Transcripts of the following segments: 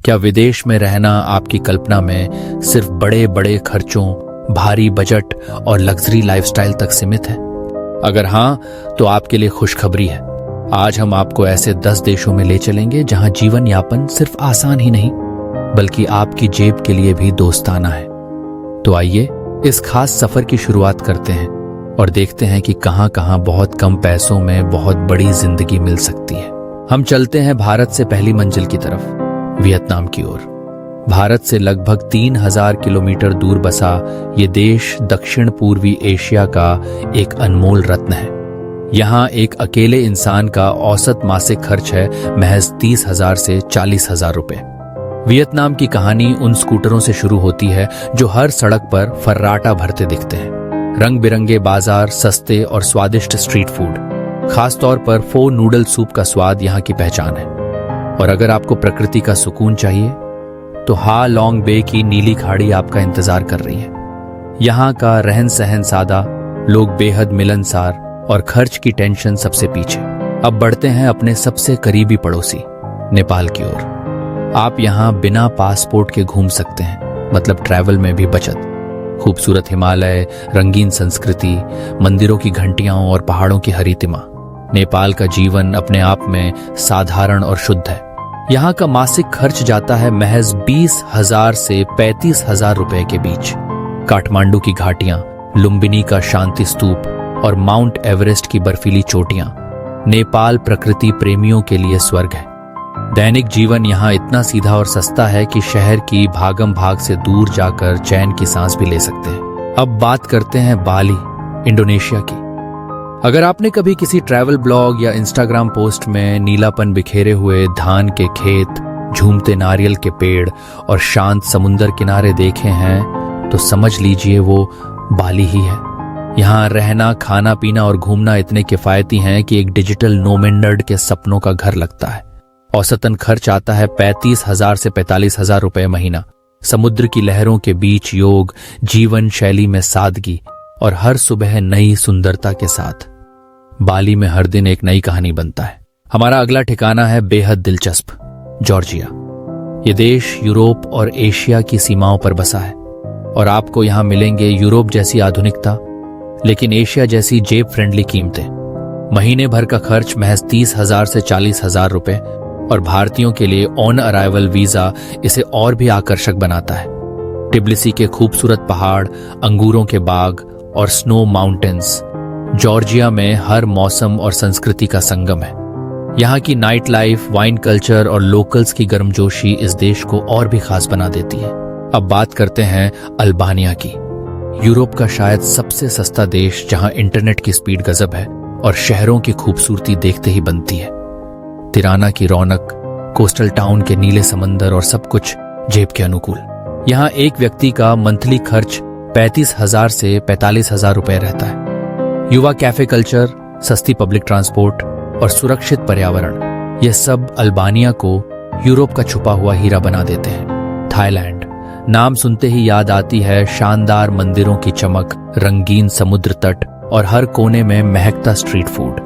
क्या विदेश में रहना आपकी कल्पना में सिर्फ बड़े बड़े खर्चों, भारी बजट और लग्जरी लाइफस्टाइल तक सीमित है? अगर हां, तो आपके लिए खुशखबरी है। आज हम आपको ऐसे 10 देशों में ले चलेंगे जहां जीवन यापन सिर्फ आसान ही नहीं बल्कि आपकी जेब के लिए भी दोस्ताना है। तो आइए इस खास सफर की शुरुआत करते हैं और देखते हैं कि कहां कहां बहुत कम पैसों में बहुत बड़ी जिंदगी मिल सकती है। हम चलते हैं भारत से पहली मंजिल की तरफ, वियतनाम की ओर। भारत से लगभग 3000 किलोमीटर दूर बसा ये देश दक्षिण पूर्वी एशिया का एक अनमोल रत्न है। यहाँ एक अकेले इंसान का औसत मासिक खर्च है महज 30,000 से 40,000 रुपए। वियतनाम की कहानी उन स्कूटरों से शुरू होती है जो हर सड़क पर फर्राटा भरते दिखते हैं। रंग बिरंगे बाजार, सस्ते और स्वादिष्ट स्ट्रीट फूड, खासतौर पर फो नूडल सूप का स्वाद यहाँ की पहचान है। और अगर आपको प्रकृति का सुकून चाहिए तो हा लॉन्ग बे की नीली खाड़ी आपका इंतजार कर रही है। यहाँ का रहन सहन सादा, लोग बेहद मिलनसार और खर्च की टेंशन सबसे पीछे। अब बढ़ते हैं अपने सबसे करीबी पड़ोसी नेपाल की ओर। आप यहाँ बिना पासपोर्ट के घूम सकते हैं, मतलब ट्रैवल में भी बचत। खूबसूरत हिमालय, रंगीन संस्कृति, मंदिरों की घंटियां और पहाड़ों की हरितिमा। नेपाल का जीवन अपने आप में साधारण और शुद्ध है। यहाँ का मासिक खर्च जाता है महज 20,000 से 35,000 रुपए के बीच। काठमांडू की घाटियां, लुम्बिनी का शांति स्तूप और माउंट एवरेस्ट की बर्फीली चोटियां नेपाल प्रकृति प्रेमियों के लिए स्वर्ग है। दैनिक जीवन यहाँ इतना सीधा और सस्ता है कि शहर की भागम भाग से दूर जाकर चैन की सांस भी ले सकते हैं। अब बात करते हैं बाली, इंडोनेशिया की। अगर आपने कभी किसी ट्रैवल ब्लॉग या इंस्टाग्राम पोस्ट में नीलापन बिखेरे हुए धान के खेत, झूमते नारियल के पेड़ और शांत समुंदर किनारे देखे हैं तो समझ लीजिए वो बाली ही है। यहाँ रहना, खाना पीना और घूमना इतने किफायती हैं कि एक डिजिटल नोमैंडर्ड के सपनों का घर लगता है। औसतन खर्च आता है 35,000 से 45,000 रुपए महीना। समुद्र की लहरों के बीच योग, जीवन शैली में सादगी और हर सुबह नई सुंदरता के साथ बाली में हर दिन एक नई कहानी बनता है। हमारा अगला ठिकाना है बेहद दिलचस्प, जॉर्जिया। ये देश यूरोप और एशिया की सीमाओं पर बसा है और आपको यहाँ मिलेंगे यूरोप जैसी आधुनिकता लेकिन एशिया जैसी जेब फ्रेंडली कीमतें। महीने भर का खर्च महज 30,000 से 40,000 रुपए और भारतीयों के लिए ऑन अराइवल वीजा इसे और भी आकर्षक बनाता है। टिब्लिसी के खूबसूरत पहाड़, अंगूरों के बाग और स्नो माउंटेन्स जॉर्जिया में हर मौसम और संस्कृति का संगम है। यहाँ की नाइट लाइफ, वाइन कल्चर और लोकल्स की गर्मजोशी इस देश को और भी खास बना देती है। अब बात करते हैं अल्बानिया की। यूरोप का शायद सबसे सस्ता देश जहाँ इंटरनेट की स्पीड गजब है और शहरों की खूबसूरती देखते ही बनती है। तिराना की रौनक, कोस्टल टाउन के नीले समंदर और सब कुछ जेब के अनुकूल। यहाँ एक व्यक्ति का मंथली खर्च 35,000 से 45,000 रुपए रहता है। युवा कैफे कल्चर, सस्ती पब्लिक ट्रांसपोर्ट और सुरक्षित पर्यावरण, यह सब अल्बानिया को यूरोप का छुपा हुआ हीरा बना देते हैं। थाईलैंड, नाम सुनते ही याद आती है शानदार मंदिरों की चमक, रंगीन समुद्र तट और हर कोने में महकता स्ट्रीट फूड।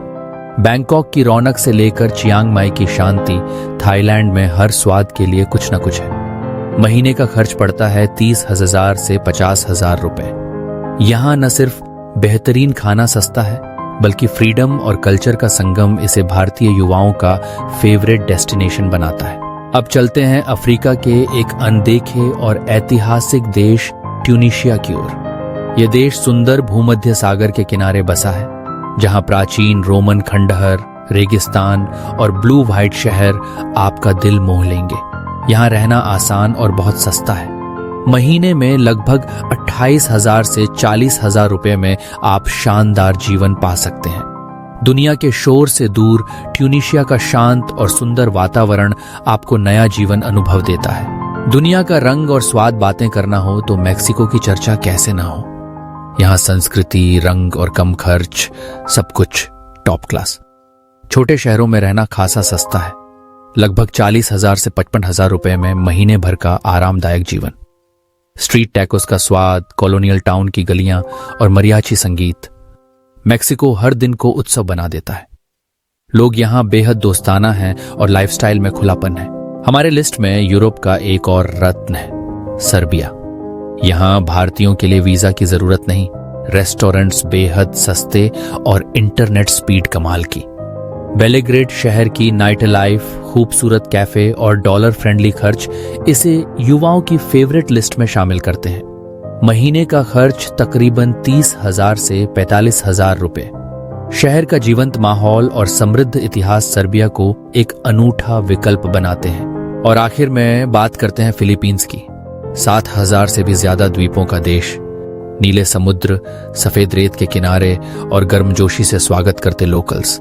बैंकॉक की रौनक से लेकर चियांग माई की शांति, थाईलैंड में हर स्वाद के लिए कुछ न कुछ है। महीने का खर्च पड़ता है 30,000 से 50,000 रुपए। यहाँ न सिर्फ बेहतरीन खाना सस्ता है बल्कि फ्रीडम और कल्चर का संगम इसे भारतीय युवाओं का फेवरेट डेस्टिनेशन बनाता है। अब चलते हैं अफ्रीका के एक अनदेखे और ऐतिहासिक देश ट्यूनीशिया की ओर। यह देश सुंदर भूमध्य सागर के किनारे बसा है जहां प्राचीन रोमन खंडहर, रेगिस्तान और ब्लू व्हाइट शहर आपका दिल मोह लेंगे। यहाँ रहना आसान और बहुत सस्ता है। महीने में लगभग 28,000 से 40,000 रुपए में आप शानदार जीवन पा सकते हैं। दुनिया के शोर से दूर ट्यूनीशिया का शांत और सुंदर वातावरण आपको नया जीवन अनुभव देता है। दुनिया का रंग और स्वाद बातें करना हो तो मेक्सिको की चर्चा कैसे ना हो। यहाँ संस्कृति, रंग और कम खर्च, सब कुछ टॉप क्लास। छोटे शहरों में रहना खासा सस्ता है, लगभग 40,000 से 55,000 रुपए में महीने भर का आरामदायक जीवन। स्ट्रीट टैकोस का स्वाद, कॉलोनियल टाउन की गलियां और मरियाची संगीत मेक्सिको हर दिन को उत्सव बना देता है। लोग यहाँ बेहद दोस्ताना हैं और लाइफस्टाइल में खुलापन है। हमारे लिस्ट में यूरोप का एक और रत्न है, सर्बिया। यहां भारतीयों के लिए वीजा की जरूरत नहीं, रेस्टोरेंट्स बेहद सस्ते और इंटरनेट स्पीड कमाल की। बेलेग्रेड शहर की नाइट लाइफ, खूबसूरत कैफे और डॉलर फ्रेंडली खर्च इसे युवाओं की फेवरेट लिस्ट में शामिल करते हैं। महीने का खर्च तकरीबन 30,000 से 45,000 रुपए। शहर का जीवंत माहौल और समृद्ध इतिहास सर्बिया को एक अनूठा विकल्प बनाते हैं। और आखिर में बात करते हैं फिलीपींस की। 7,000 से भी ज्यादा द्वीपों का देश, नीले समुद्र, सफेद रेत के किनारे और गर्मजोशी से स्वागत करते लोकल्स।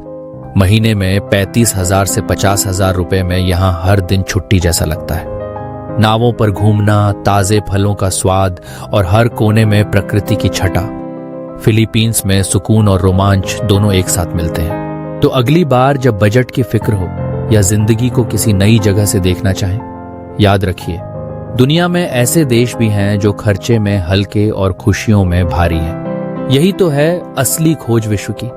महीने में 35,000 से 50,000 रुपए में यहां हर दिन छुट्टी जैसा लगता है। नावों पर घूमना, ताजे फलों का स्वाद और हर कोने में प्रकृति की छटा। फिलीपींस में सुकून और रोमांच दोनों एक साथ मिलते हैं। तो अगली बार जब बजट की फिक्र हो या जिंदगी को किसी नई जगह से देखना चाहें, याद रखिए दुनिया में ऐसे देश भी हैं जो खर्चे में हल्के और खुशियों में भारी हैं। यही तो है असली खोज विश्व की।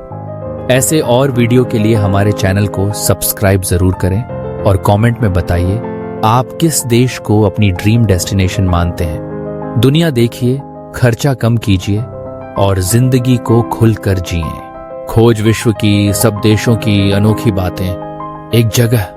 ऐसे और वीडियो के लिए हमारे चैनल को सब्सक्राइब जरूर करें और कमेंट में बताइए आप किस देश को अपनी ड्रीम डेस्टिनेशन मानते हैं। दुनिया देखिए, खर्चा कम कीजिए और जिंदगी को खुलकर जिएं। खोज विश्व की, सब देशों की अनोखी बातें एक जगह